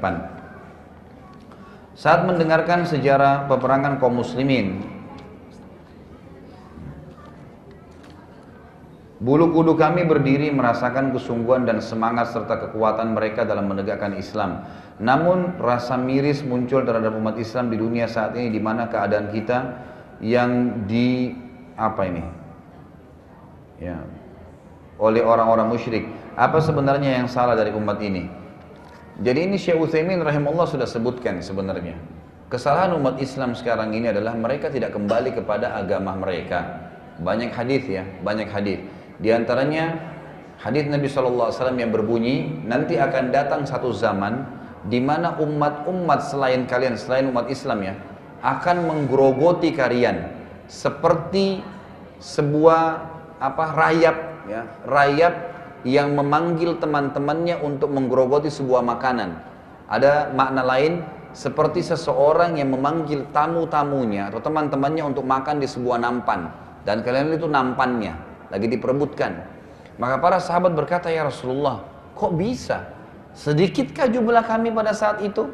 menyimpan. Saat mendengarkan sejarah peperangan kaum muslimin, bulu kuduk kami berdiri merasakan kesungguhan dan semangat serta kekuatan mereka dalam menegakkan Islam. Namun rasa miris muncul terhadap umat Islam di dunia saat ini, di mana keadaan kita yang oleh orang-orang musyrik. Apa sebenarnya yang salah dari umat ini? Jadi ini Syekh Utsaimin rahimahullah sudah sebutkan sebenarnya. Kesalahan umat Islam sekarang ini adalah mereka tidak kembali kepada agama mereka. Banyak hadis ya, banyak hadis. Di antaranya hadis Nabi SAW yang berbunyi, nanti akan datang satu zaman di mana umat-umat selain kalian, selain umat Islam ya, akan menggerogoti kalian seperti sebuah rayap ya, rayap yang memanggil teman-temannya untuk menggerogoti sebuah makanan. Ada makna lain seperti seseorang yang memanggil tamu-tamunya atau teman-temannya untuk makan di sebuah nampan, dan kalian itu nampannya lagi diperebutkan. Maka para sahabat berkata, ya Rasulullah, kok bisa? Sedikitkah jumlah kami pada saat itu?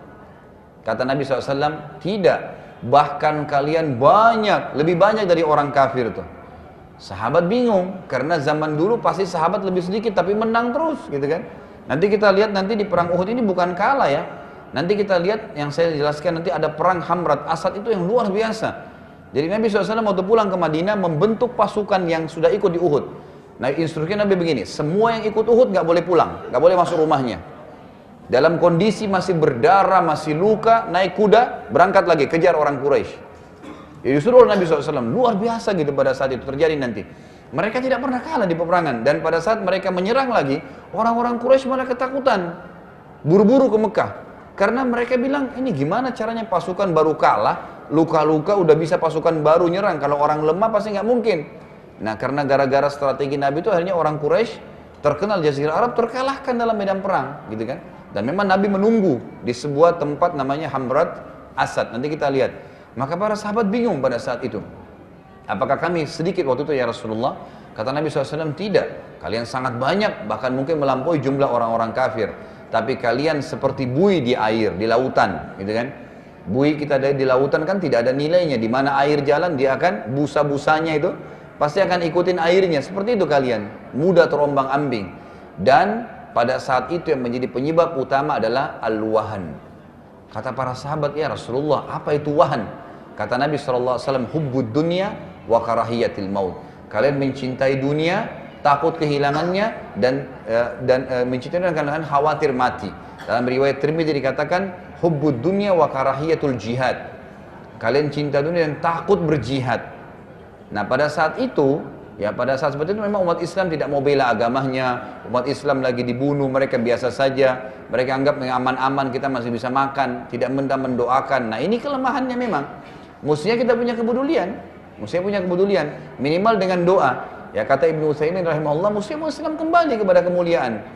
Kata Nabi SAW, tidak. Bahkan kalian banyak, lebih banyak dari orang kafir tuh. Sahabat bingung, karena zaman dulu pasti sahabat lebih sedikit tapi menang terus gitu kan. Nanti kita lihat nanti di perang Uhud ini bukan kalah ya. Nanti kita lihat yang saya jelaskan, nanti ada perang Hamrat Asad itu yang luar biasa. Jadi Nabi SAW waktu pulang ke Madinah membentuk pasukan yang sudah ikut di Uhud. Nah, instruksinya Nabi begini, semua yang ikut Uhud gak boleh pulang, gak boleh masuk rumahnya. Dalam kondisi masih berdarah, masih luka, naik kuda, berangkat lagi, kejar orang Quraisy. Jadi disuruh Nabi SAW, luar biasa gitu pada saat itu terjadi nanti. Mereka tidak pernah kalah di peperangan, dan pada saat mereka menyerang lagi, orang-orang Quraisy malah ketakutan, buru-buru ke Mekah. Karena mereka bilang, ini gimana caranya pasukan baru kalah, luka-luka udah bisa pasukan baru nyerang, kalau orang lemah pasti nggak mungkin. Nah, karena gara-gara strategi Nabi itu akhirnya orang Quraisy terkenal Jazirah Arab terkalahkan dalam medan perang, gitu kan? Dan memang Nabi menunggu di sebuah tempat namanya Hamrat Asad. Nanti kita lihat. Maka para sahabat bingung pada saat itu. Apakah kami sedikit waktu itu ya Rasulullah? Kata Nabi SAW, tidak. Kalian sangat banyak, bahkan mungkin melampaui jumlah orang-orang kafir. Tapi kalian seperti buih di air, di lautan, gitu kan? Buih kita di lautan kan tidak ada nilainya. Di mana air jalan, dia akan busa-busanya itu pasti akan ikutin airnya. Seperti itu kalian, mudah terombang ambing. Dan pada saat itu yang menjadi penyebab utama adalah al-wahan. Kata para sahabat, ya Rasulullah, apa itu wahan? Kata Nabi SAW, hubbud dunya wa karahiyatil maut. Kalian mencintai dunia, takut kehilangannya, dan mencintai dunia karena khawatir mati. Dalam riwayat Tirmidzi dikatakan, hubbud dunya wa karahiyatul jihad. Kalian cinta dunia dan takut berjihad. Nah, pada saat itu, ya pada saat seperti itu memang umat Islam tidak mau bela agamanya. Umat Islam lagi dibunuh, mereka biasa saja. Mereka anggap aman-aman, kita masih bisa makan, tidak mendoakan. Nah, ini kelemahannya memang. Mestinya kita punya kepedulian. Minimal dengan doa. Ya kata Ibnu Utsaimin rahimahullah, mestinya Islam kembali kepada kemuliaan.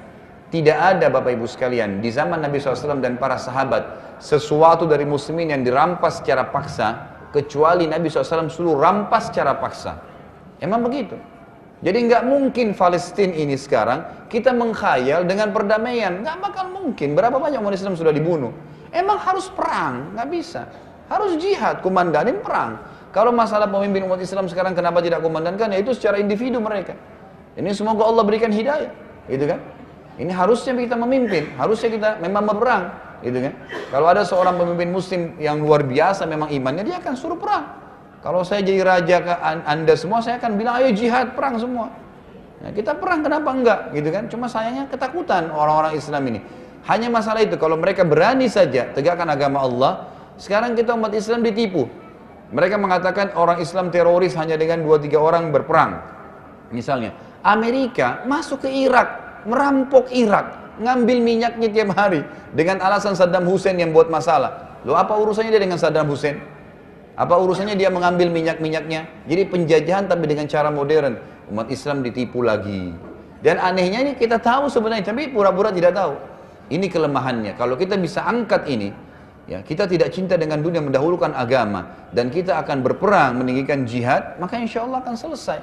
Tidak ada Bapak Ibu sekalian di zaman Nabi SAW dan para sahabat sesuatu dari muslimin yang dirampas secara paksa, kecuali Nabi SAW suruh rampas secara paksa. Emang begitu. Jadi nggak mungkin Palestina ini sekarang kita mengkhayal dengan perdamaian, nggak bakal mungkin. Berapa banyak umat Islam sudah dibunuh? Emang harus perang? Nggak bisa. Harus jihad, komandanin perang. Kalau masalah pemimpin umat Islam sekarang kenapa tidak komandankan? Ya itu secara individu mereka. Ini semoga Allah berikan hidayah, gitu kan? Ini harusnya kita memimpin, harusnya kita memang berperang, gitu kan? Kalau ada seorang pemimpin muslim yang luar biasa memang imannya, dia akan suruh perang. Kalau saya jadi raja ke Anda semua, saya akan bilang ayo jihad, perang semua. Nah, kita perang kenapa enggak, gitu kan? Cuma sayangnya ketakutan orang-orang Islam ini. Hanya masalah itu, kalau mereka berani saja tegakkan agama Allah. Sekarang kita umat Islam ditipu. Mereka mengatakan orang Islam teroris hanya dengan 2-3 orang berperang. Misalnya, Amerika masuk ke Irak, merampok Irak, ngambil minyaknya tiap hari dengan alasan Saddam Hussein yang buat masalah. Loh, apa urusannya dia dengan Saddam Hussein? Apa urusannya dia mengambil minyak-minyaknya? Jadi penjajahan tapi dengan cara modern. Umat Islam ditipu lagi. Dan anehnya ini kita tahu sebenarnya, tapi pura-pura tidak tahu. Ini kelemahannya. Kalau kita bisa angkat ini, ya, kita tidak cinta dengan dunia, mendahulukan agama, dan kita akan berperang meninggikan jihad, maka insya Allah akan selesai.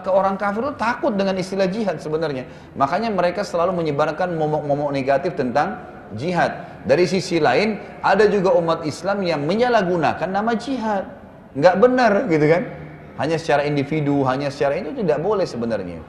Orang kafir itu takut dengan istilah jihad sebenarnya. Makanya mereka selalu menyebarkan momok-momok negatif tentang jihad. Dari sisi lain, ada juga umat Islam yang menyalahgunakan nama jihad. Nggak benar gitu kan. Hanya secara individu, hanya secara itu tidak boleh sebenarnya.